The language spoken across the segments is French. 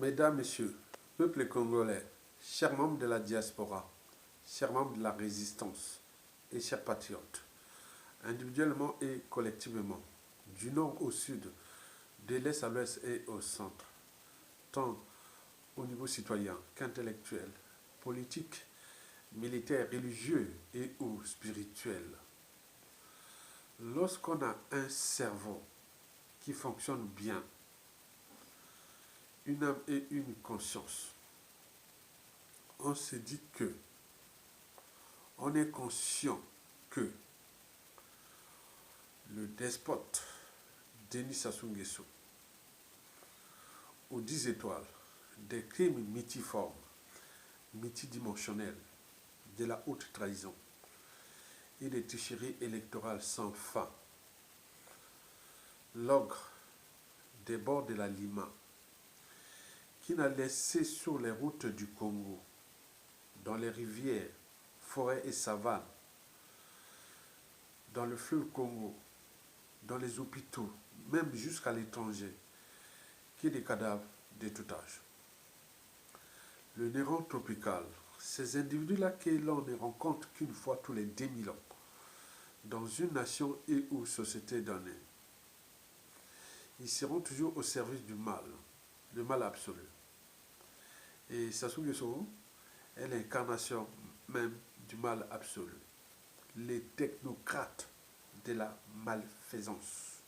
Mesdames, Messieurs, peuple congolais, chers membres de la diaspora, chers membres de la résistance et chers patriotes, individuellement et collectivement, du nord au sud, de l'est à l'ouest et au centre, tant au niveau citoyen qu'intellectuel, politique, militaire, religieux et ou spirituel. Lorsqu'on a un cerveau qui fonctionne bien, une âme et une conscience, on se dit que, on est conscient que le despote Denis Sassou Nguesso, aux 10 étoiles, des crimes multiformes, multidimensionnels, de la haute trahison et des tricheries électorales sans fin, l'ogre des bords de la Lima, qui n'a laissé sur les routes du Congo, dans les rivières, forêts et savanes, dans le fleuve Congo, dans les hôpitaux, même jusqu'à l'étranger, qui est des cadavres de tout âge. Le néron tropical, ces individus-là que l'on ne rencontre qu'une fois tous les 2000 ans, dans une nation et ou société donnée, ils seront toujours au service du mal, le mal absolu. Et Sassou Nguesso est l'incarnation même du mal absolu. Les technocrates de la malfaisance.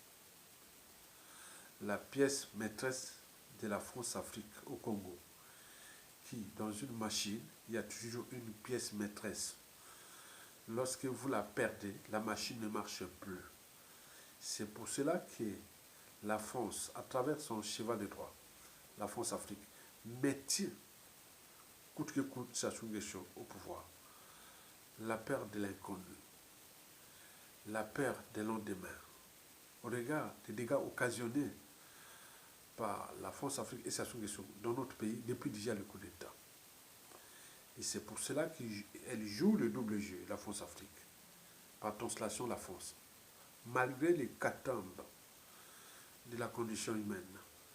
La pièce maîtresse de la France-Afrique au Congo, qui, dans une machine, il y a toujours une pièce maîtresse. Lorsque vous la perdez, la machine ne marche plus. C'est pour cela que la France, à travers son cheval de droit, la France-Afrique, maintient coûte que coûte Sassou Nguesso au pouvoir. La peur de l'inconnu, la peur des lendemains, au regard des dégâts occasionnés par la France-Afrique et Sassou Nguesso dans notre pays depuis déjà le coup d'État. Et c'est pour cela qu'elle joue le double jeu, la France-Afrique, par translation la France, malgré les catambes de la condition humaine,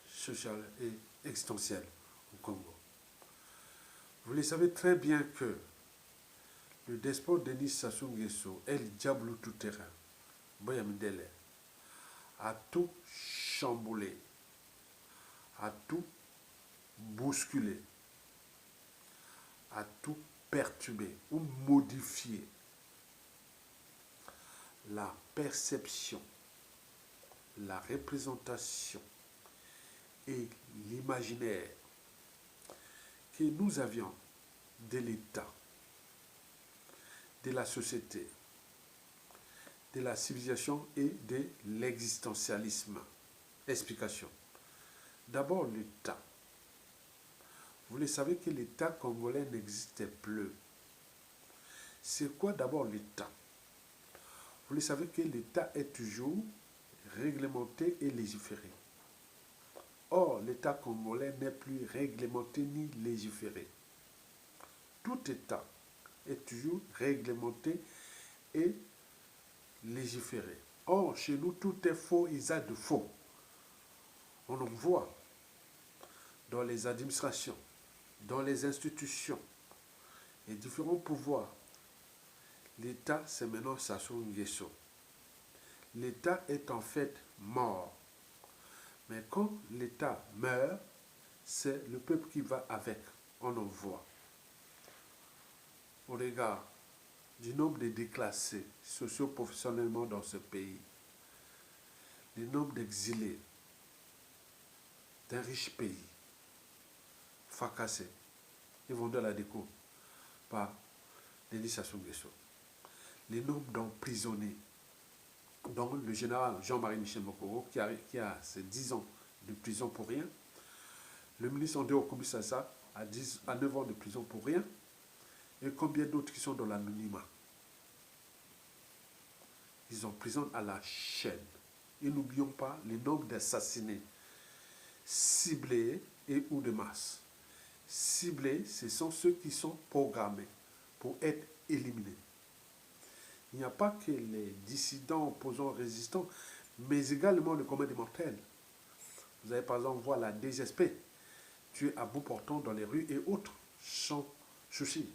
sociale et existentielle au Congo. Vous le savez très bien que le despote Denis Sassou Nguesso est le diable tout-terrain, Boyamindele, a tout chamboulé, a tout bousculé, a tout perturbé ou modifié la perception, la représentation et l'imaginaire que nous avions de l'État, de la société, de la civilisation et de l'existentialisme. Explication. D'abord, l'État. Vous le savez que l'État congolais n'existait plus. C'est quoi d'abord l'État? Vous le savez que l'État est toujours réglementé et légiféré. Or, l'État congolais n'est plus réglementé ni légiféré. Tout État est toujours réglementé et légiféré. Or, chez nous, tout est faux, il y a de faux. On en voit dans les administrations, dans les institutions et différents pouvoirs. L'État, c'est maintenant Sassou Nguesso. L'État est en fait mort. Mais quand l'État meurt, c'est le peuple qui va avec. On en voit. Au regard du nombre de déclassés socio-professionnellement dans ce pays, le nombre d'exilés d'un riche pays, fracassés et vendus à la déco par Denis Sassou Nguesso, le nombre d'emprisonnés, dont le général Jean-Marie Michel Mokoro, qui a ses 10 ans de prison pour rien, le ministre André Okubisasa a 9 ans de prison pour rien, et combien d'autres qui sont dans l'anonymat. Ils emprisonnent à la chaîne. Et n'oublions pas le nombre d'assassinés ciblés et ou de masse. Ciblés, ce sont ceux qui sont programmés pour être éliminés. Il n'y a pas que les dissidents, opposants, résistants, mais également le commun des mortels. Vous allez par exemple voir la DGSP, tués à bout portant dans les rues et autres, sans souci.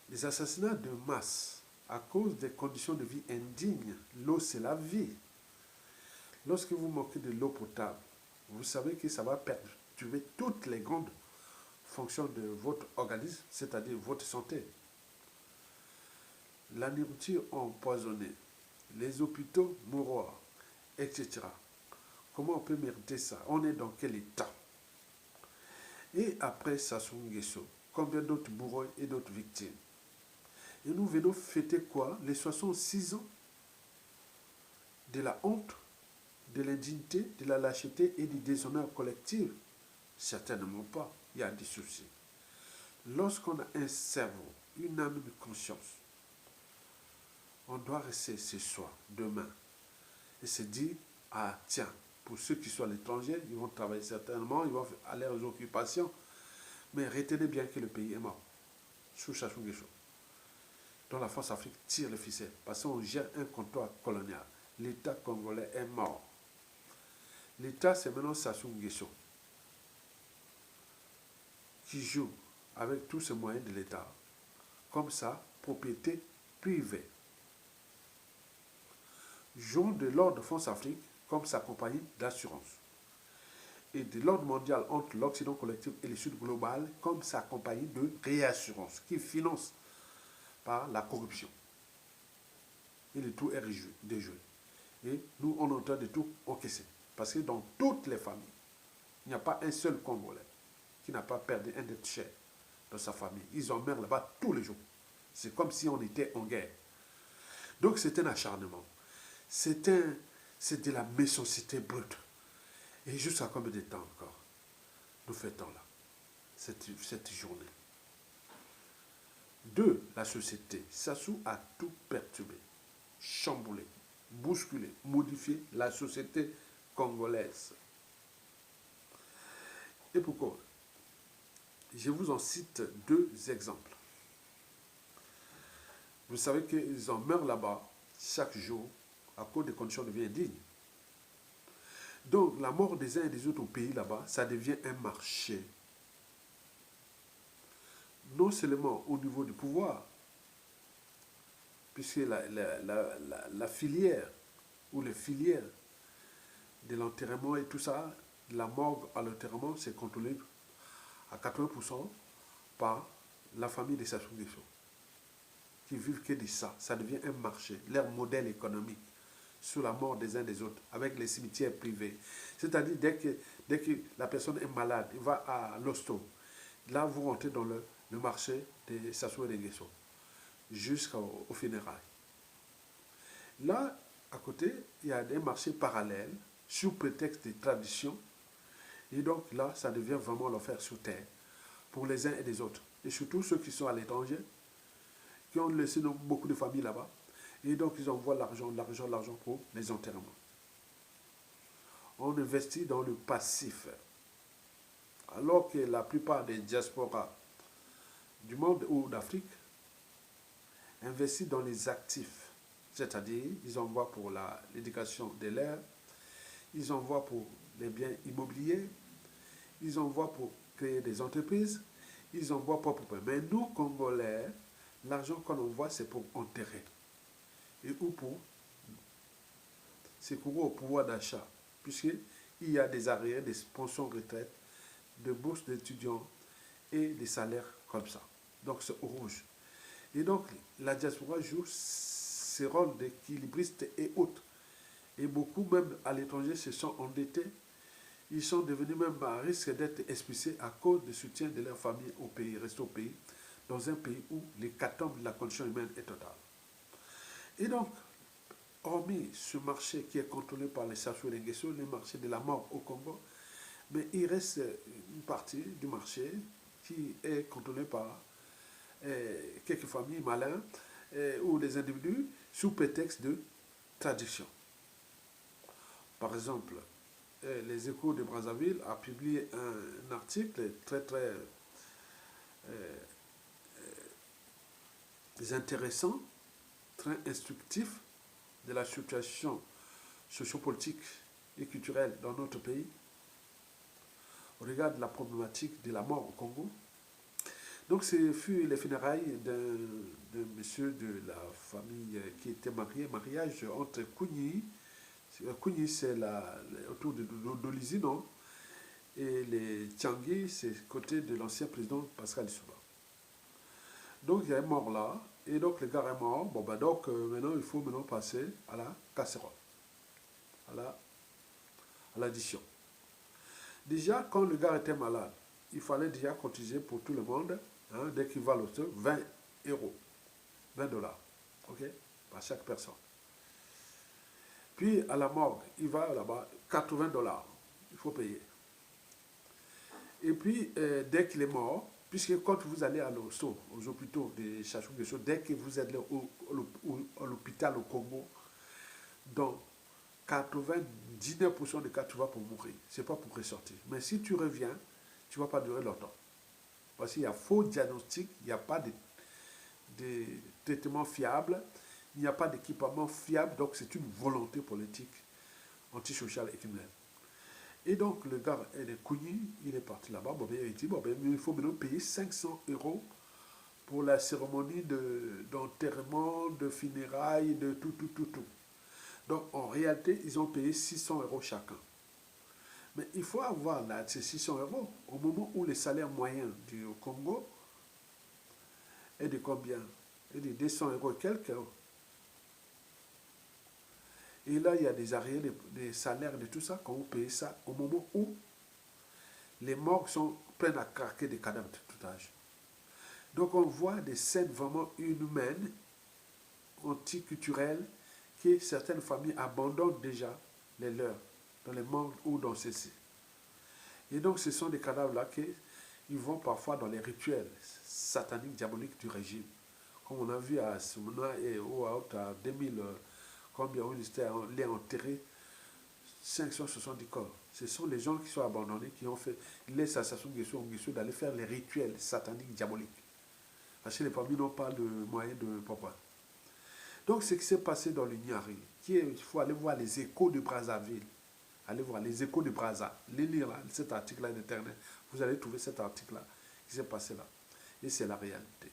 Les assassinats de masse à cause des conditions de vie indignes. L'eau, c'est la vie. Lorsque vous manquez de l'eau potable, vous savez que ça va perturber toutes les grandes fonctions de votre organisme, c'est-à-dire votre santé. La nourriture empoisonnée, les hôpitaux mouroirs, etc. Comment on peut mériter ça? On est dans quel état? Et après Sassou Nguesso, combien d'autres bourreaux et d'autres victimes? Et nous venons fêter quoi? Les 66 ans de la honte, de l'indignité, de la lâcheté et du déshonneur collectif? Certainement pas. Il y a des soucis. Lorsqu'on a un cerveau, une âme, une conscience, on doit rester ce soir, demain, et se dire, ah tiens, pour ceux qui sont à l'étranger, ils vont travailler certainement, ils vont aller aux occupations, mais retenez bien que le pays est mort, sous Sassou Nguesso, dont la force Afrique tire le ficelle, parce qu'on gère un comptoir colonial. L'État congolais est mort. L'État, c'est maintenant Sassou Nguesso, qui joue avec tous ces moyens de l'État, comme ça, propriété privée. Jouons de l'ordre de France Afrique comme sa compagnie d'assurance. Et de l'ordre mondial entre l'Occident collectif et le Sud global comme sa compagnie de réassurance qui finance par la corruption. Et le tout est déjoué. Et nous, on est en train de tout encaisser. Parce que dans toutes les familles, il n'y a pas un seul Congolais qui n'a pas perdu un être cher dans sa famille. Ils en meurent là-bas tous les jours. C'est comme si on était en guerre. Donc c'est un acharnement. C'est de la méchanceté brute. Et jusqu'à combien de temps encore nous fêtons là, cette journée? 2. La société. Sassou a tout perturbé, chamboulé, bousculé, modifié la société congolaise. Et pourquoi? Je vous en cite 2 exemples. Vous savez qu'ils en meurent là-bas chaque jour à cause des conditions de vie indignes. Donc la mort des uns et des autres au pays là-bas, ça devient un marché. Non seulement au niveau du pouvoir, puisque la filière ou les filières de l'enterrement et tout ça, de la morgue à l'enterrement, c'est contrôlé à 80% par la famille des Sassou Nguesso, qui vivent que de ça. Ça devient un marché, leur modèle économique, sous la mort des uns des autres, avec les cimetières privés. C'est-à-dire, dès que la personne est malade, il va à l'hosto. Là, vous rentrez dans le marché des Sassou Nguesso, jusqu'au funérailles. Là, à côté, il y a des marchés parallèles, sous prétexte de tradition. Et donc là, ça devient vraiment l'enfer sur terre, pour les uns et les autres. Et surtout ceux qui sont à l'étranger, qui ont laissé beaucoup de familles là-bas. Et donc, ils envoient l'argent pour les enterrements. On investit dans le passif. Alors que la plupart des diasporas du monde ou d'Afrique investissent dans les actifs. C'est-à-dire, ils envoient pour l'éducation de l'air, ils envoient pour les biens immobiliers, ils envoient pour créer des entreprises, ils envoient pas pour... Mais nous, Congolais, l'argent qu'on envoie, c'est pour enterrer. Et ou pour secourir au pouvoir d'achat, puisqu'il y a des arriérés, des pensions retraite, de bourses d'étudiants et des salaires comme ça. Donc c'est au rouge. Et donc la diaspora joue ce rôle d'équilibriste et autres. Et beaucoup même à l'étranger se sont endettés. Ils sont devenus même à risque d'être expulsés à cause du soutien de leur famille au pays, restent au pays, dans un pays où l'hécatombe de la condition humaine est totale. Et donc, hormis ce marché qui est contrôlé par les Sassou Nguesso, le marché de la mort au Congo, mais il reste une partie du marché qui est contrôlée par quelques familles malins ou des individus sous prétexte de tradition. Par exemple, les Échos de Brazzaville a publié un article très intéressant, très instructif de la situation sociopolitique et culturelle dans notre pays. on regarde la problématique de la mort au Congo. Donc, ce fut les funérailles d'un monsieur de la famille qui était marié, mariage entre Kougny, Kougny c'est autour d'Olizy, non? Et les Tiangui, c'est côté de l'ancien président Pascal Lissouba. Donc, il y a un mort là, et donc le gars est mort. Bon, ben donc, maintenant, il faut maintenant passer à la casserole, à l'addition. Déjà, quand le gars était malade, il fallait déjà cotiser pour tout le monde, hein, dès qu'il va à l'hôpital, 20 euros, 20 dollars, ok, par chaque personne. Puis à la morgue, il va là-bas, 80 dollars, il faut payer. Et puis, dès qu'il est mort, puisque quand vous allez à l'hosto, aux hôpitaux de Chachou, dès que vous êtes à l'hôpital au Congo, dans 99% des cas, tu vas pour mourir. Ce n'est pas pour ressortir. Mais si tu reviens, tu ne vas pas durer longtemps. Parce qu'il y a faux diagnostic, il n'y a pas de traitement fiable, il n'y a pas d'équipement fiable, donc c'est une volonté politique antisociale et criminelle. Et donc le gars est Kougny, il est parti là-bas, bon, il dit, bon, ben, il faut maintenant payer 500 euros pour la cérémonie d'enterrement, de funérailles, de tout. Donc en réalité, ils ont payé 600 euros chacun. Mais il faut avoir là, ces 600 euros au moment où le salaire moyen du Congo est de combien? Est de 200 euros et quelques. Et là, il y a des arriérés, des salaires, de tout ça, quand vous payez ça au moment où les morgues sont pleines à craquer des cadavres de tout âge. Donc on voit des scènes vraiment inhumaines, anticulturelles, que certaines familles abandonnent déjà les leurs dans les morgues ou dans ceci. Et donc ce sont des cadavres-là qui vont parfois dans les rituels sataniques, diaboliques du régime. Comme on a vu à Soumana et à 2000, combien on les enterrés, 570 corps. Ce sont les gens qui sont abandonnés, qui ont fait les assassins d'aller faire les rituels sataniques, diaboliques. Parce que les familles n'ont pas de moyens de papa. Donc, ce qui s'est passé dans le Niari, il faut aller voir les échos de Brazzaville. Allez voir les échos de Brazza. Allez lire là, cet article-là d'Internet. Vous allez trouver cet article-là qui s'est passé là. Et c'est la réalité.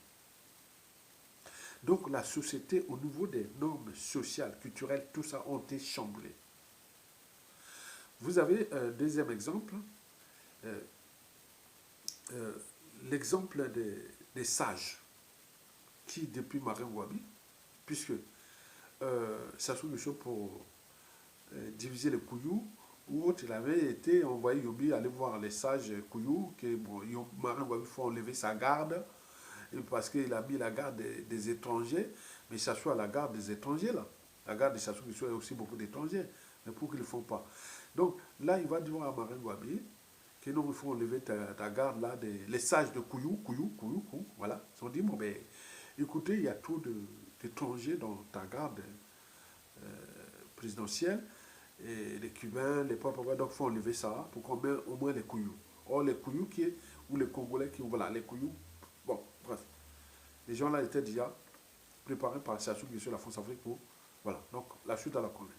Donc, la société, au niveau des normes sociales, culturelles, tout ça ont été chamboulé. Vous avez un deuxième exemple. L'exemple des sages qui, depuis Marin Wabi, puisque ça se trouve pour diviser les couillous, ou autre, il avait été envoyé Yobi aller voir les sages couillous, que bon, Marin Wabi faut enlever sa garde, parce qu'il a mis la garde des étrangers, mais ça soit la garde des étrangers là. La garde des Sassou Nguesso, il y a aussi beaucoup d'étrangers, mais pour qu'ils ne le font pas. Donc là, il va dire à Marin Wabi que non, il faut enlever ta garde là, les sages de Kouyou, voilà. Ils ont dit, bon ben, écoutez, il y a trop d'étrangers dans ta garde présidentielle, et les Cubains, les Papas, donc il faut enlever ça pour qu'on mette au moins les Kouyou. Or, les Kouyou ou les Congolais voilà, les Kouyou, bon, bref. Les gens là étaient déjà préparés par Sassou Nguesso, la France-Afrique pour, voilà. Donc, la suite à la connaît.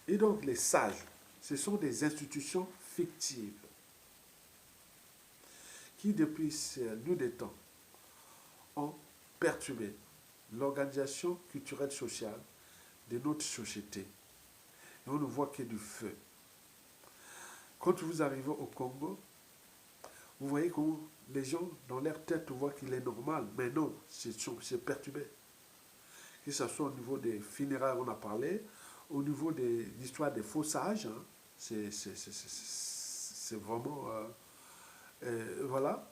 Et donc, les sages, ce sont des institutions fictives qui, depuis nous des temps, ont perturbé l'organisation culturelle sociale de notre société. Et on ne voit que du feu. Quand vous arrivez au Congo, vous voyez que les gens, dans leur tête, voient qu'il est normal. Mais non, c'est perturbé. Que ce soit au niveau des funérailles, on a parlé, au niveau de l'histoire des faux sages, hein, c'est vraiment... voilà.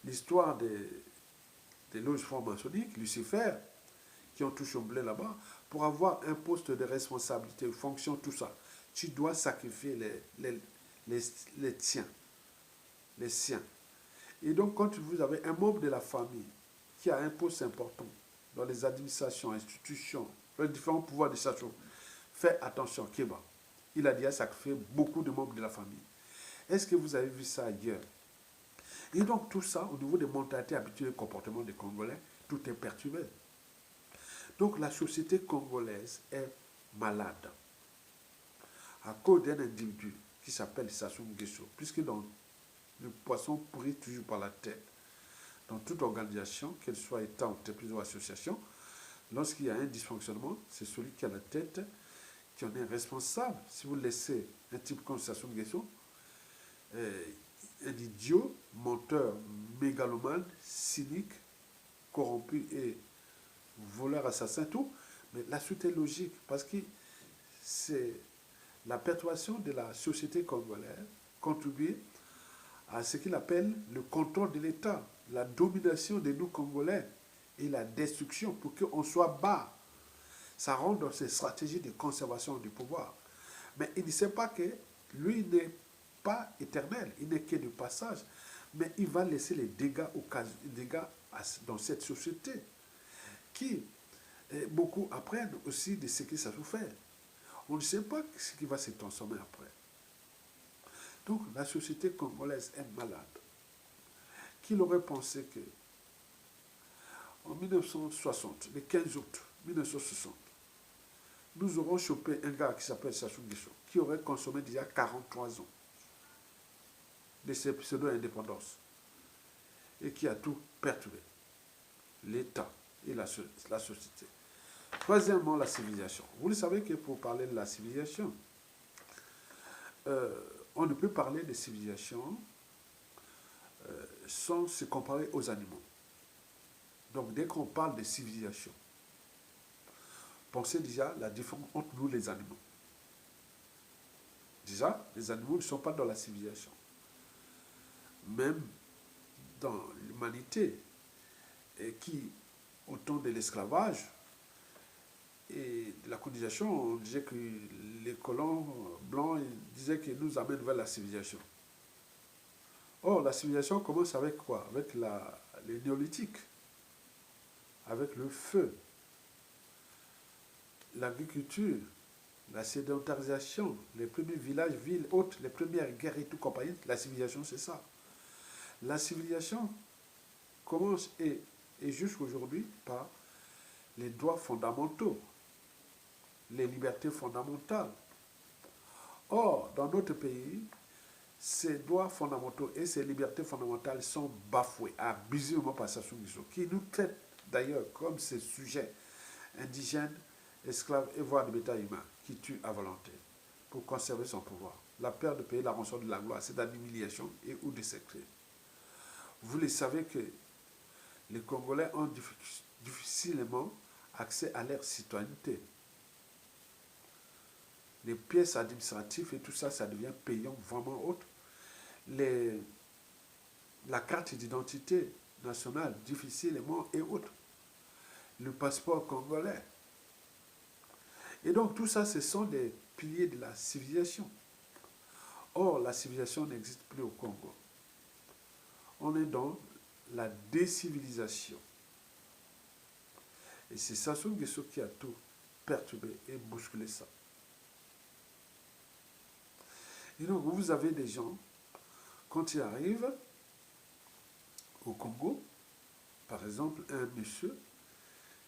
L'histoire des loges franc-maçonniques, Lucifer, qui ont tout chamboulé là-bas, pour avoir un poste de responsabilité, fonction, tout ça, tu dois sacrifier les tiens, les siens. Et donc, quand vous avez un membre de la famille qui a un poste important dans les administrations, institutions, les différents pouvoirs de chaque chose, faites attention, Kéba. Il a déjà sacrifié beaucoup de membres de la famille. Est-ce que vous avez vu ça ailleurs? Et donc, tout ça, au niveau des mentalités habituelles et comportements des Congolais, tout est perturbé. Donc, la société congolaise est malade à cause d'un individu qui s'appelle Sassou Nguesso, puisque dans le poisson pourrit toujours par la tête. Dans toute organisation, qu'elle soit État, entreprise ou association, lorsqu'il y a un dysfonctionnement, c'est celui qui a la tête qui en est responsable. Si vous laissez un type comme Sassou Nguesso, un idiot, menteur, mégalomane, cynique, corrompu et voleur, assassin, tout, mais la suite est logique parce que c'est la perturbation de la société congolaise contribue à ce qu'il appelle le contrôle de l'État, la domination de nous Congolais et la destruction pour qu'on soit bas. Ça rentre dans ses stratégies de conservation du pouvoir. Mais il ne sait pas que lui n'est pas éternel, il n'est que de passage, mais il va laisser les dégâts dans cette société qui, beaucoup apprennent aussi de ce que ça souffert. On ne sait pas ce qui va se transformer après. Donc la société congolaise est malade. Qui l'aurait pensé que en 1960, le 15 août 1960, nous aurons chopé un gars qui s'appelle Sassou Nguesso, qui aurait consommé déjà 43 ans de ses pseudo-indépendances et qui a tout perturbé, l'État et la société. Troisièmement, la civilisation. Vous le savez que pour parler de la civilisation, on ne peut parler de civilisation sans se comparer aux animaux. Donc dès qu'on parle de civilisation, pensez déjà la différence entre nous les animaux. Déjà, les animaux ne sont pas dans la civilisation. Même dans l'humanité, qui, au temps de l'esclavage et de la colonisation, on disait que les colons blancs disaient qu'ils nous amènent vers la civilisation. Or, la civilisation commence avec quoi? Avec les néolithiques, avec le feu, l'agriculture, la sédentarisation, les premiers villages, villes, autres, les premières guerres et tout compagnie. La civilisation, c'est ça. La civilisation commence et jusqu'aujourd'hui par les droits fondamentaux, les libertés fondamentales. Or, dans notre pays, ces droits fondamentaux et ces libertés fondamentales sont bafoués abusivement par Sassou Nguesso, qui nous traite d'ailleurs comme ces sujets indigènes, esclaves et voire de bétail humain, qui tuent à volonté pour conserver son pouvoir. La peur de payer la rançon de la gloire, c'est de l'humiliation et ou des secrets. Vous le savez que les Congolais ont difficilement accès à leur citoyenneté. Les pièces administratives et tout ça, ça devient payant vraiment autre. La carte d'identité nationale, difficilement et autres. Le passeport congolais. Et donc tout ça, ce sont des piliers de la civilisation. Or, la civilisation n'existe plus au Congo. On est dans la décivilisation. Et c'est Sassou Nguesso qui a tout perturbé et bousculé ça. Et donc, vous avez des gens, quand ils arrivent au Congo, par exemple, un monsieur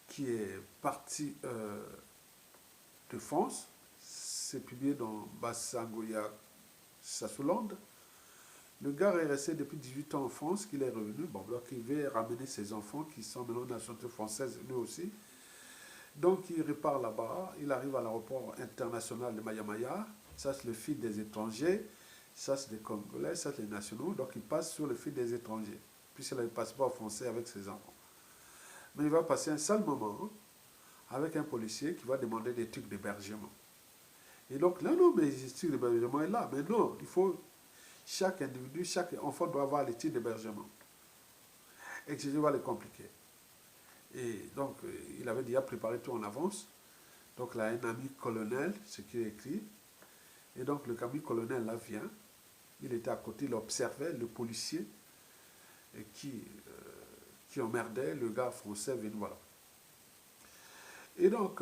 qui est parti de France, c'est publié dans Bassangoya Sassoland. Le gars est resté depuis 18 ans en France, qu'il est revenu, bon, donc il veut ramener ses enfants qui sont maintenant de nationalité française, lui aussi. Donc il repart là-bas, il arrive à l'aéroport international de Mayamaya, ça c'est le fil des étrangers, ça c'est des Congolais, ça c'est les nationaux, donc il passe sur le fil des étrangers, puisqu'il a le passeport français avec ses enfants. Mais il va passer un sale moment avec un policier qui va demander des trucs d'hébergement. Et donc là, non, mais les trucs d'hébergement est là, mais non, il faut... Chaque individu, chaque enfant doit avoir les titres d'hébergement. Et que je vais les compliquer. Et donc, il avait déjà préparé tout en avance. Donc, là, un ami colonel, ce qu'il écrit. Et donc, le ami colonel, là, vient. Il était à côté, il observait le policier qui emmerdait le gars français, voilà. Et donc,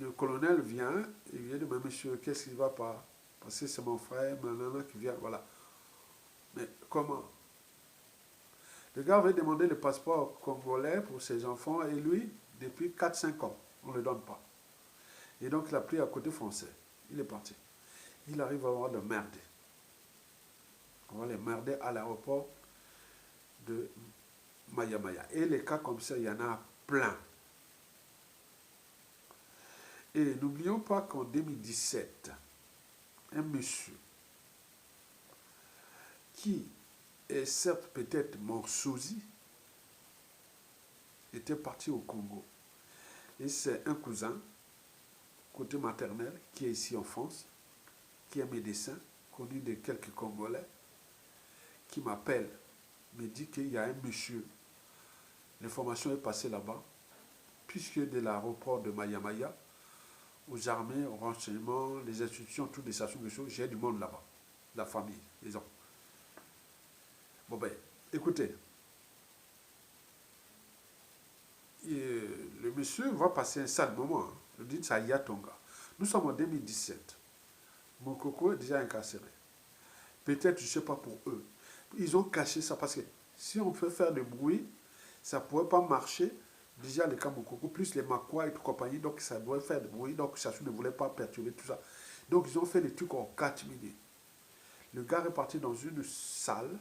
le colonel vient, il vient de dire, monsieur, qu'est-ce qui ne va pas? Parce que c'est mon frère, nanana, qui vient, voilà. Mais comment? Le gars avait demandé le passeport congolais pour ses enfants et lui, depuis 4-5 ans, on ne le donne pas. Et donc il a pris à côté français. il est parti. Il arrive à avoir de merder. On va les merder à l'aéroport de Maya-Maya. Et les cas comme ça, il y en a plein. Et n'oublions pas qu'en 2017, un monsieur qui est certes peut-être mort sosie, était parti au Congo. Et c'est un cousin, côté maternel, qui est ici en France, qui est médecin, connu de quelques Congolais, qui m'appelle, me dit qu'il y a un monsieur, l'information est passée là-bas, puisque de l'aéroport de Maya-Maya, aux armées, aux renseignements, les institutions, toutes les stations de choses, j'ai du monde là-bas, la famille, les gens. Bon ben, écoutez, le monsieur va passer un sale moment. Hein. Le dit ça y a Tonga. Nous sommes en 2017. Mon coco est déjà incarcéré. Peut-être, je ne sais pas pour eux. Ils ont caché ça parce que si on peut faire du bruit, ça ne pourrait pas marcher. Déjà, les cas Mokoko, plus les Makwa et tout compagnie, donc ça doit faire du bruit. Donc, ça ne voulait pas perturber tout ça. Donc, ils ont fait des trucs en 4 minutes. Le gars est parti dans une salle.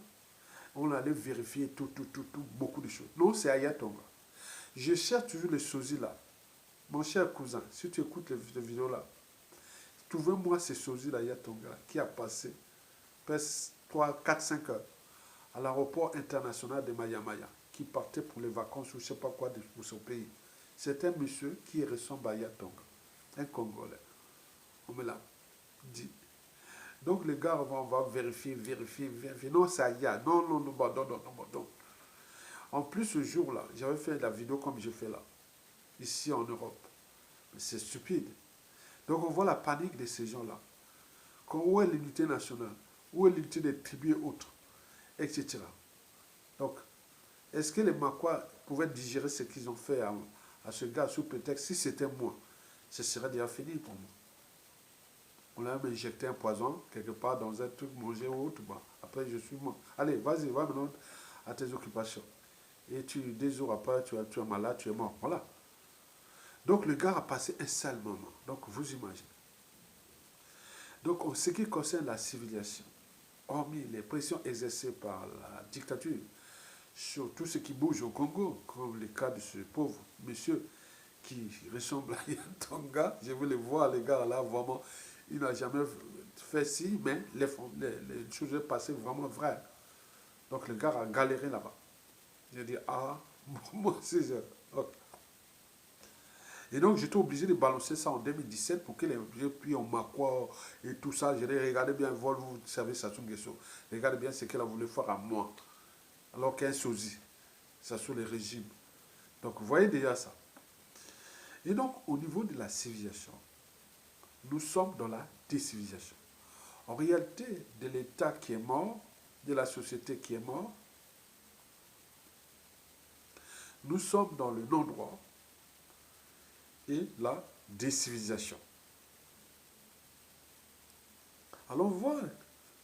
On allait vérifier tout, beaucoup de choses. Non, c'est Ayatonga. Je cherche toujours les sosies là. Mon cher cousin, si tu écoutes les vidéos là, trouvez-moi ces sosies là, Ayatonga, qui a passé presque 3, 4, 5 heures à l'aéroport international de Maya-Maya, qui partait pour les vacances ou je ne sais pas quoi pour son pays. C'est un monsieur qui ressemble à Ayatonga, un Congolais. On me l'a dit. Donc les gars, on va vérifier. Non, c'est Aya. Non. En plus, ce jour-là, j'avais fait la vidéo comme je fais là, ici en Europe. Mais c'est stupide. Donc on voit la panique de ces gens-là. Où est l'unité nationale? Où est l'unité des tribus et autres? Etc. Donc, est-ce que les Makwa pouvaient digérer ce qu'ils ont fait à ce gars sous prétexte? Si c'était moi, ce serait déjà fini pour moi. On a même injecté un poison quelque part dans un truc mangé ou autre. Bah, après, je suis mort. Allez, vas-y, va maintenant à tes occupations. Et 2 jours après, tu es malade, tu es mort. Voilà. Donc, le gars a passé un sale moment. Donc, vous imaginez. Donc, en ce qui concerne la civilisation, hormis les pressions exercées par la dictature sur tout ce qui bouge au Congo, comme le cas de ce pauvre monsieur qui ressemble à Tonga, je veux le voir, les gars, là, vraiment, il n'a jamais fait ci, mais les choses passées vraiment vraies. Donc, le gars a galéré là-bas. J'ai dit, ah, moi, c'est ça. Okay. Et donc, j'étais obligé de balancer ça en 2017 pour que les vieux, puis on m'a quoi et tout ça. J'ai dit, regardez bien, vous savez, Sassou Nguesso. Regardez bien ce qu'elle a voulu faire à moi. Alors qu'un sosie, ça sur les régimes. Donc, vous voyez déjà ça. Et donc, au niveau de la civilisation, nous sommes dans la décivilisation. En réalité, de l'État qui est mort, de la société qui est mort, nous sommes dans le non-droit et la décivilisation. Allons voir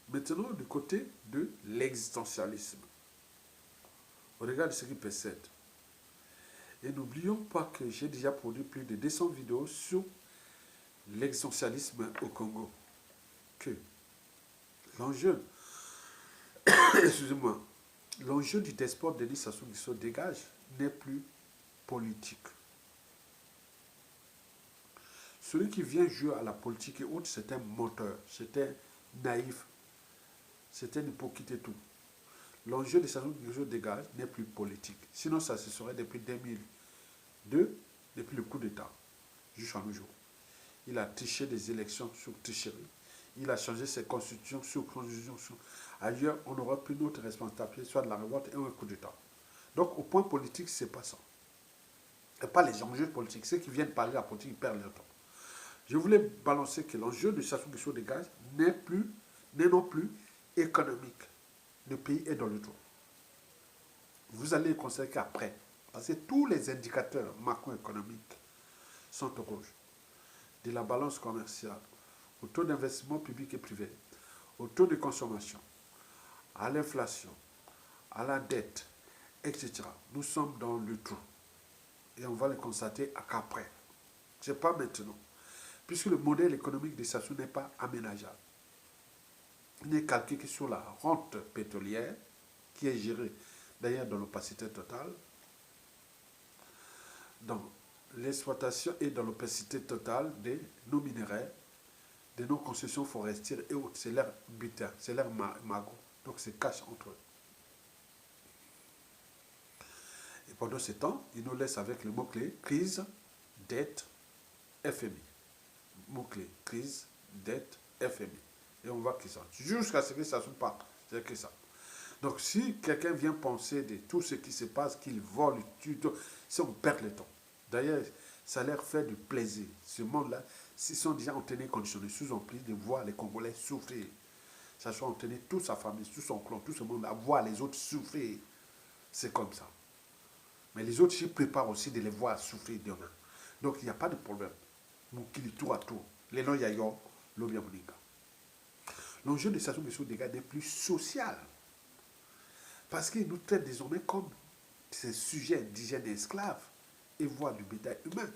maintenant du côté de l'existentialisme. On regarde ce qui précède. Et n'oublions pas que j'ai déjà produit plus de 200 vidéos sur l'existentialisme au Congo. Que l'enjeu, excusez-moi, l'enjeu du despote Denis Sassou Nguesso dégage n'est plus politique. Celui qui vient jouer à la politique et autres, c'est un menteur, c'est un naïf, c'est un hypocrite et tout. L'enjeu de Sassou Nguesso dégage n'est plus politique. Sinon, ça se serait depuis 2002, depuis le coup d'État, jusqu'à nos jours. Il a triché des élections sur tricherie. Il a changé ses constitutions sur constitution. Ailleurs, on aurait pris notre responsabilité, soit de la révolte et un coup d'État. Donc, au point politique, c'est pas ça. Et pas les enjeux politiques. Ceux qui viennent parler de la politique, ils perdent leur temps. Je voulais balancer que l'enjeu de Sassou Nguesso dégage n'est non plus économique. Le pays est dans le trou. Vous allez le constater qu'après, parce que tous les indicateurs macroéconomiques sont au rouge. De la balance commerciale, au taux d'investissement public et privé, au taux de consommation, à l'inflation, à la dette, etc. Nous sommes dans le trou. Et on va le constater qu'après. Ce n'est pas maintenant. puisque le modèle économique des Sassou n'est pas aménageable. Il n'est calqué que sur la rente pétrolière, qui est gérée d'ailleurs dans l'opacité totale, dans l'exploitation et dans l'opacité totale de nos minéraux, de nos concessions forestières et autres. C'est leur butin, c'est leur magot. Donc c'est cache entre eux. Et pendant ce temps, ils nous laissent avec le mot-clé crise, dette, FMI. Mot-clé crise, dette, FMI. Et on voit qu'ils sont. Jusqu'à ce que ça ne soit pas. C'est que ça. Donc si quelqu'un vient penser de tout ce qui se passe, qu'il vole, si on perd le temps. D'ailleurs, ça leur fait du plaisir. Ce monde-là, s'ils sont déjà en tenue conditionnée, sous emprise de voir les Congolais souffrir. Ça soit en tenue toute sa famille, tout son clan, tout ce monde-là, voir les autres souffrir. C'est comme ça. Mais les autres, ils préparent aussi de les voir souffrir demain. Donc il n'y a pas de problème. Moukili tour à tour. Les noms yayo, l'obia monika. L'enjeu de Sassou Nguesso n'est plus social. Parce qu'il nous traite désormais comme ces sujets indigènes et esclaves et voient du bétail humain.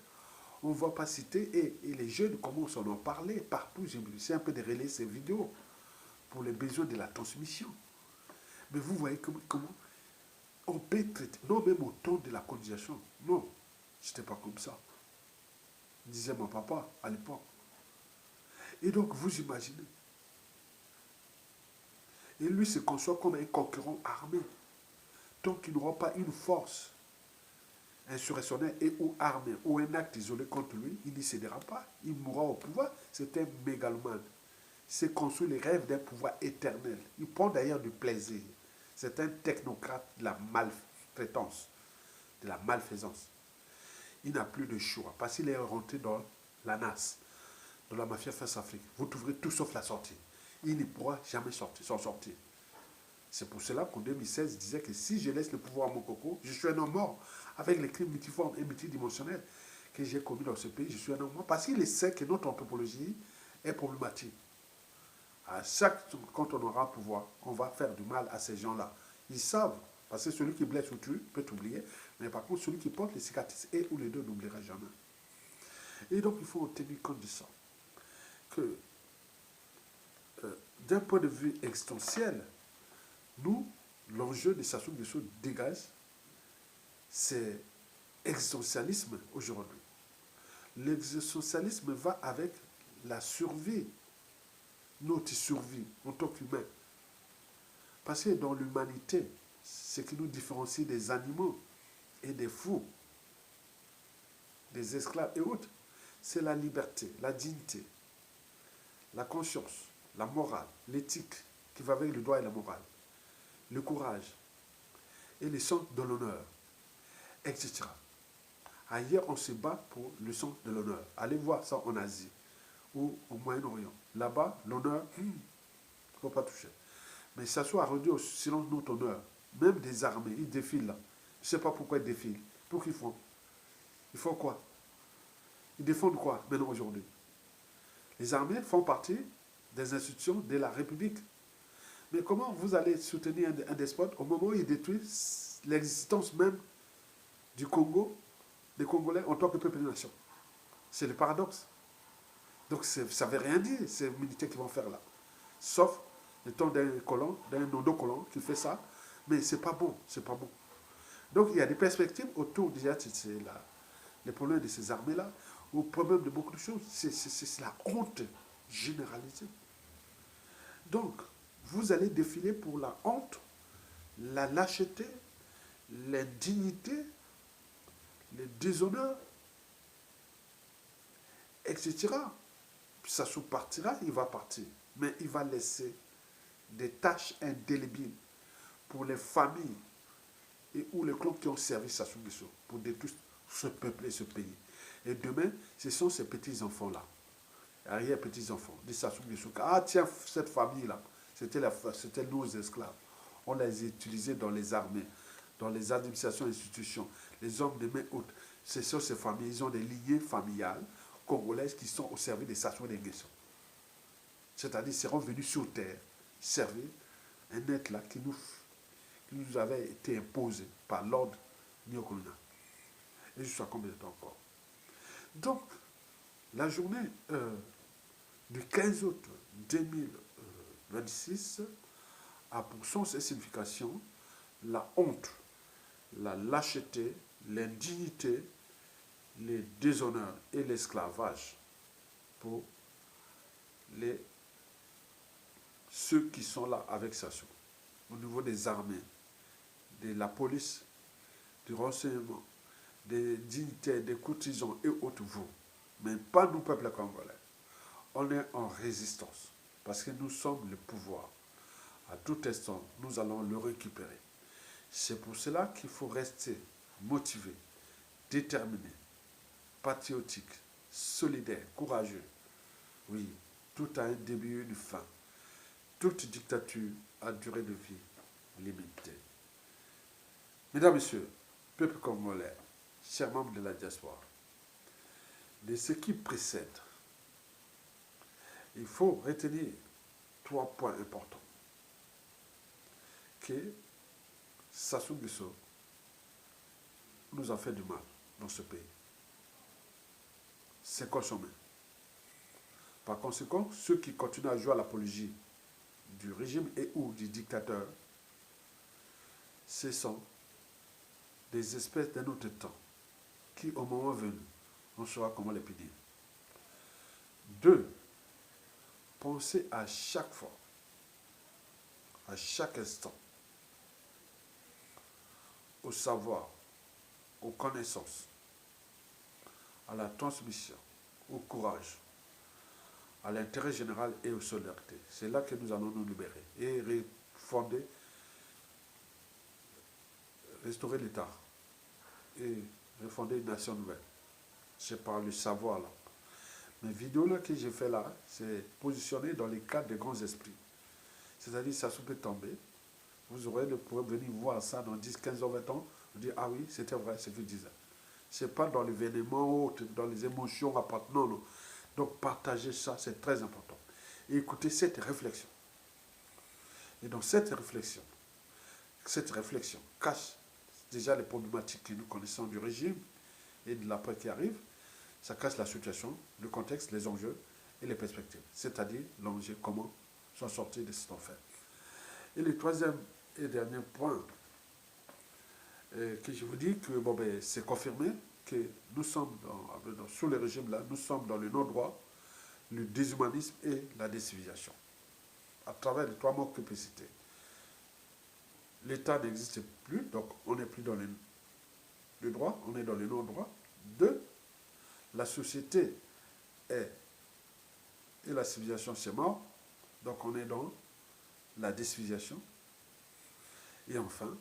On ne va pas citer, et les jeunes commencent à en parler partout. J'essaie un peu de relayer ces vidéos pour les besoins de la transmission. Mais vous voyez comment on peut traiter, non même au temps de la colonisation. Non, je n'étais pas comme ça, disait mon papa à l'époque. Et donc vous imaginez, et lui se conçoit comme un conquérant armé. Tant qu'il n'aura pas une force insurrectionnelle et ou armée, ou un acte isolé contre lui, il n'y cédera pas. Il mourra au pouvoir. C'est un mégalomane. C'est construit les rêves d'un pouvoir éternel. Il prend d'ailleurs du plaisir. C'est un technocrate de la maltraitance, de la malfaisance. Il n'a plus de choix, parce qu'il est rentré dans la NAS, dans la mafia Face Afrique. Vous trouverez tout sauf la sortie. Il ne pourra jamais s'en sortir. C'est pour cela qu'en 2016, il disait que si je laisse le pouvoir à mon coco, je suis un homme mort. Avec les crimes multiformes et multidimensionnels que j'ai commis dans ce pays, je suis un homme mort. Parce qu'il sait que notre anthropologie est problématique. À chaque, quand on aura pouvoir, on va faire du mal à ces gens-là. Ils savent, parce que celui qui blesse ou tue peut oublier, mais par contre, celui qui porte les cicatrices et ou les deux n'oubliera jamais. Et donc, il faut en tenir compte de ça. Que, d'un point de vue existentiel, nous, l'enjeu de Sassou Nguesso dégage, c'est existentialisme aujourd'hui. L'existentialisme va avec la survie, notre survie en tant qu'humain. Parce que dans l'humanité, ce qui nous différencie des animaux et des fous, des esclaves et autres, c'est la liberté, la dignité, la conscience, la morale, l'éthique qui va avec le droit et la morale, le courage et le sens de l'honneur, etc. Ailleurs, on se bat pour le sens de l'honneur. Allez voir ça en Asie ou au Moyen-Orient. Là-bas, l'honneur, il ne faut pas toucher. Mais ça soit rendu au silence de notre honneur. Même des armées, ils défilent là. Je ne sais pas pourquoi ils défilent. Pour qu'ils font. Ils font quoi? Ils défendent quoi maintenant aujourd'hui? Les armées font partie des institutions de la République. Mais comment vous allez soutenir un despote au moment où il détruit l'existence même du Congo, des Congolais en tant que peuple de nation? C'est le paradoxe. Donc ça ne veut rien dire, ces militaires qui vont faire là. Sauf le temps d'un colon, d'un non-colon qui fait ça. Mais c'est pas bon, c'est pas bon. Donc il y a des perspectives autour déjà de les problèmes de ces armées-là, ou problème de beaucoup de choses. C'est la honte généralisée. Donc, vous allez défiler pour la honte, la lâcheté, l'indignité, le déshonneur, etc. Ça se partira, il va partir. Mais il va laisser des tâches indélébiles pour les familles et ou les clans qui ont servi Sassou Nguesso pour détruire ce peuple et ce pays. Et demain, ce sont ces petits-enfants-là, arrière-petits-enfants, de Sassou Nguesso. Ah tiens, cette famille-là, c'était nos esclaves. On les utilisait dans les armées, dans les administrations et institutions. Les hommes de main haute, ce sont ces familles, ils ont des lignées familiales congolaises qui sont au service de Sassou Nguesso. C'est-à-dire, ils seront venus sur terre servir un être-là qui nous avait été imposé par l'ordre néocolonial. Et jusqu'à combien de temps encore? Donc, La journée du 15 août 2026 a pour sens et signification la honte, la lâcheté, l'indignité, les déshonneurs et l'esclavage pour ceux qui sont là avec Sassou, au niveau des armées, de la police, du renseignement, des dignitaires, des courtisans et autres, vous. Mais pas nous, peuple congolais. On est en résistance parce que nous sommes le pouvoir. À tout instant, nous allons le récupérer. C'est pour cela qu'il faut rester motivé, déterminé, patriotique, solidaire, courageux. Oui, tout a un début et une fin. Toute dictature a durée de vie limitée. Mesdames, Messieurs, peuple congolais, chers membres de la diaspora, de ce qui précède, il faut retenir 3 points importants. Que Sassou Nguesso nous a fait du mal dans ce pays. C'est consommé. Par conséquent, ceux qui continuent à jouer à l'apologie du régime et ou du dictateur, ce sont des espèces d'un autre temps qui, au moment venu, on saura comment les punir. 2. Pensez à chaque fois, à chaque instant, au savoir, aux connaissances, à la transmission, au courage, à l'intérêt général et aux solidarités. C'est là que nous allons nous libérer et refonder, restaurer l'État et refonder une nation nouvelle. C'est par le savoir là. Mes vidéos là que j'ai fait là, c'est positionné dans les cadres des grands esprits. C'est-à-dire ça peut tomber. Vous pourrez venir voir ça dans 10, 15 ans, 20 ans. Vous dire, ah oui, c'était vrai ce que je disais. Ce n'est pas dans l'événement ou dans les émotions. Non, non. Donc partager ça, c'est très important. Et écoutez cette réflexion. Et dans cette réflexion cache déjà les problématiques que nous connaissons du régime et de l'après qui arrive. Ça cache la situation, le contexte, les enjeux et les perspectives. C'est-à-dire l'enjeu, comment s'en sortir de cet enfer. Et le troisième et dernier point que je vous dis que bon, ben, c'est confirmé que nous sommes sous le régime là, nous sommes dans le non-droit, le déshumanisme et la décivilisation. À travers les 3 mots que je peux citer. L'État n'existe plus, donc on n'est plus dans le droit, on est dans le non-droit. 2. La société et la civilisation, c'est mort, donc on est dans la décivilisation. Et enfin,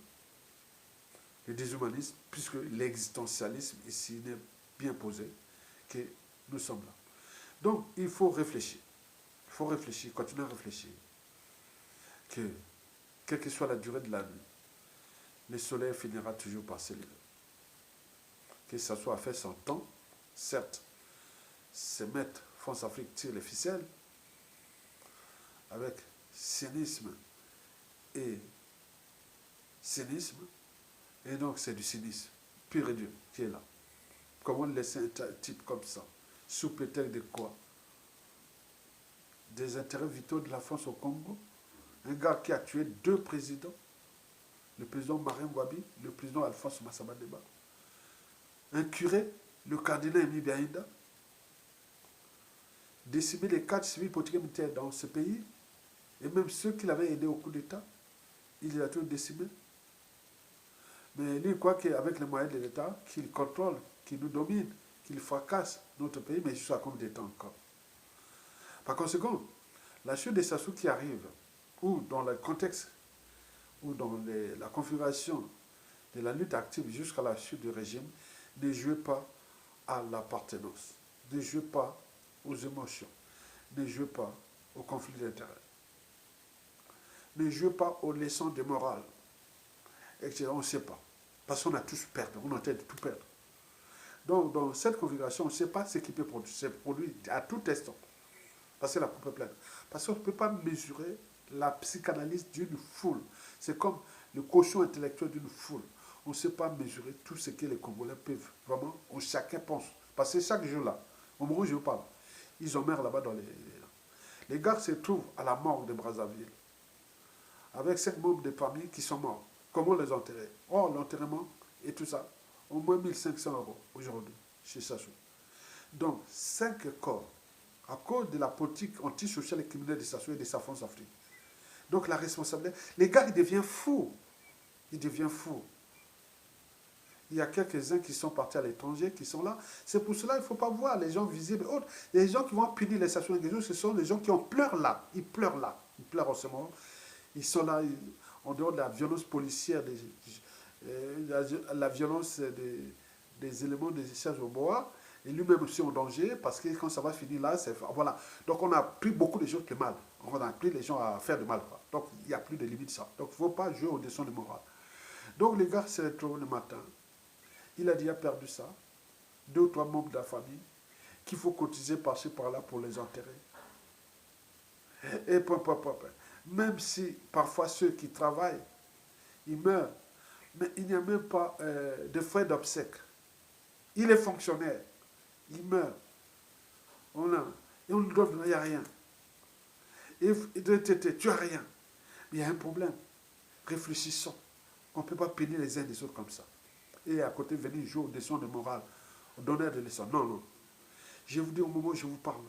le déshumanisme, puisque l'existentialisme ici n'est bien posé, que nous sommes là. Donc, il faut réfléchir. Il faut réfléchir, continuer à réfléchir. Que, quelle que soit la durée de la nuit, le soleil finira toujours par s'élever. Que ça soit fait son temps, certes, ces maîtres France-Afrique tirent les ficelles avec cynisme et cynisme. Et donc, c'est du cynisme pur et dur qui est là. Comment laisser un type comme ça, sous prétexte de quoi? Des intérêts vitaux de la France au Congo. Un gars qui a tué 2 présidents, le président Marien Ngouabi, le président Alphonse Massamba Deba. Un curé, le cardinal Emi Biaïda. Décimer les 4 civils politiques militaires dans ce pays, et même ceux qui l'avaient aidé au coup d'État, il les a tous décimés. Mais lui, il croit qu'avec les moyens de l'État, qu'il contrôle, qu'il nous domine, qu'il fracasse notre pays, mais il soit comme d'État encore. Par conséquent, la chute des Sassou qui arrive, ou dans le contexte, ou dans la configuration de la lutte active jusqu'à la chute du régime, ne jouez pas à l'appartenance, ne jouez pas aux émotions, ne jouez pas au conflit d'intérêts, ne jouez pas aux leçons de morale, etc. On ne sait pas. Parce qu'on a tous perdu, on a en train de tout perdre. Donc, dans cette configuration, on ne sait pas ce qui peut produire. C'est produit à tout instant. Parce que la coupe est pleine. Parce qu'on ne peut pas mesurer la psychanalyse d'une foule. C'est comme le quotient intellectuel d'une foule. On ne sait pas mesurer tout ce que les Congolais peuvent vraiment, où chacun pense. Parce que chaque jour là, Au moment où je vous parle, ils ont meurent là-bas dans les gars se trouvent à la morgue de Brazzaville, avec 5 membres de famille qui sont morts. Comment les enterrer? Oh, l'enterrement et tout ça, au moins 1500 € aujourd'hui, chez Sassou. Donc, 5 corps, à cause de la politique antisociale et criminelle de Sassou et de sa France Afrique. Donc, la responsabilité, les gars, ils deviennent fous. Ils deviennent fous. Il y a quelques-uns qui sont partis à l'étranger, qui sont là. C'est pour cela qu'il ne faut pas voir les gens visibles et autres. Les gens qui vont punir les Sassou Nguesso, ce sont les gens qui ont pleurent là. Ils pleurent là. Ils pleurent en ce moment. Ils sont là, en dehors de la violence policière, la violence des éléments des échanges au bois. Et lui-même aussi en danger, parce que quand ça va finir là, c'est... Voilà. Donc on a pris beaucoup de gens de mal. On a pris les gens à faire de mal. Quoi. Donc il n'y a plus de limite ça. Donc il ne faut pas jouer au dessin de morale. Donc les gars se retrouvent le matin. Il a déjà perdu ça. 2 ou 3 membres de la famille qu'il faut cotiser par-ci par-là pour les enterrer. Et même si parfois ceux qui travaillent, ils meurent, mais il n'y a même pas de frais d'obsèques. Il est fonctionnaire, il meurt. Et on lui donne, il n'y a rien. Et tu n'as rien. Il y a un problème. Réfléchissons. On ne peut pas punir les uns des autres comme ça. Et à côté, venir jouer des leçons de morale, donner des leçons. Non, non. Je vous dis au moment où je vous parle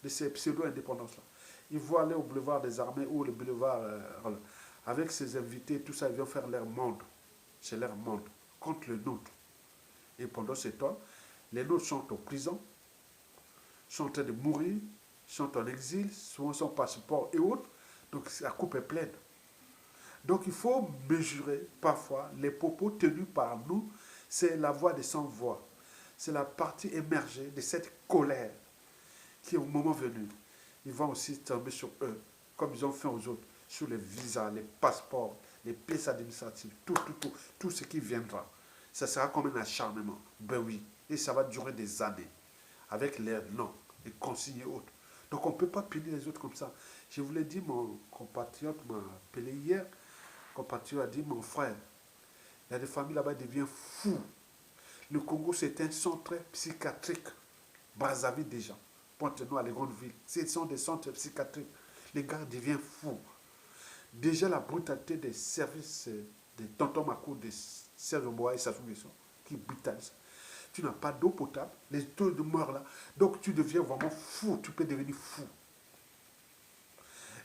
de ces pseudo-indépendances-là. Ils vont aller au boulevard des armées ou le boulevard avec ses invités, tout ça, ils vont faire leur monde. C'est leur monde, contre le nôtre. Et pendant ce temps, les nôtres sont en prison, sont en train de mourir, sont en exil, sont sans passeport et autres. Donc la coupe est pleine. Donc il faut mesurer parfois les propos tenus par nous. C'est la voix des sans-voix. C'est la partie émergée de cette colère qui, au moment venu, ils vont aussi tomber sur eux, comme ils ont fait aux autres, sur les visas, les passeports, les pièces administratives, tout ce qui viendra. Ça sera comme un acharnement. Ben oui, et ça va durer des années, avec les noms, les consignes et autres. Donc on ne peut pas punir les autres comme ça. Je vous l'ai dit, mon compatriote m'a appelé hier, compatriote a dit, mon frère, il y a des familles là-bas qui deviennent fous. Le Congo, c'est un centre psychiatrique. Brazzaville déjà. Pointe-Noire, les grandes villes. Ce sont des centres psychiatriques. Les gars deviennent fous. Déjà, la brutalité des services de Tonton Makou, de Serge Bois et Sassou Nguesso, qui brutalisent. Tu n'as pas d'eau potable, les taux de mort là. Donc, tu deviens vraiment fou. Tu peux devenir fou.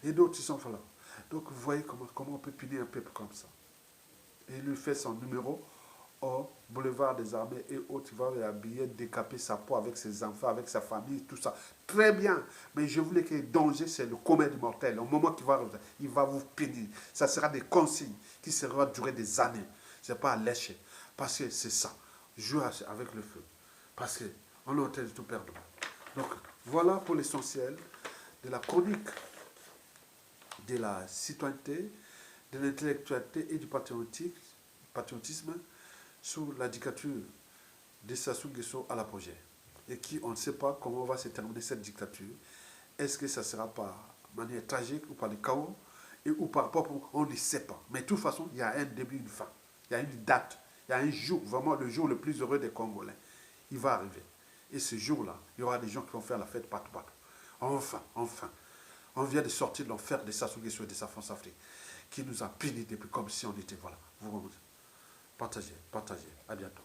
Et d'autres, ils sont là. Donc, vous voyez comment on peut punir un peuple comme ça. Et il lui fait son numéro au boulevard des armées et autres, il va habiller, décaper sa peau avec ses enfants, avec sa famille, tout ça. Très bien. Mais je voulais que le danger, c'est le commun du mortel. Au moment qu'il va arriver, il va vous punir. Ça sera des consignes qui seront durer des années. Ce n'est pas à lécher. Parce que c'est ça. Jouer avec le feu. Parce qu'on est en train de tout perdre. Donc, voilà pour l'essentiel de la chronique de la citoyenneté, de l'intellectualité et du patriotisme sous la dictature de Sassou Nguesso à l'apogée. Et qui, on ne sait pas comment va se terminer cette dictature. Est-ce que ça sera par manière tragique ou par le chaos ou par propre, on ne sait pas. Mais de toute façon, il y a un début, une fin. Il y a une date, il y a un jour, vraiment le jour le plus heureux des Congolais. Il va arriver. Et ce jour-là, il y aura des gens qui vont faire la fête partout. Enfin, on vient de sortir de l'enfer de Sassou Nguesso et de sa France Afrique, qui nous a punis depuis comme si on était, voilà. Vous partagez. À bientôt.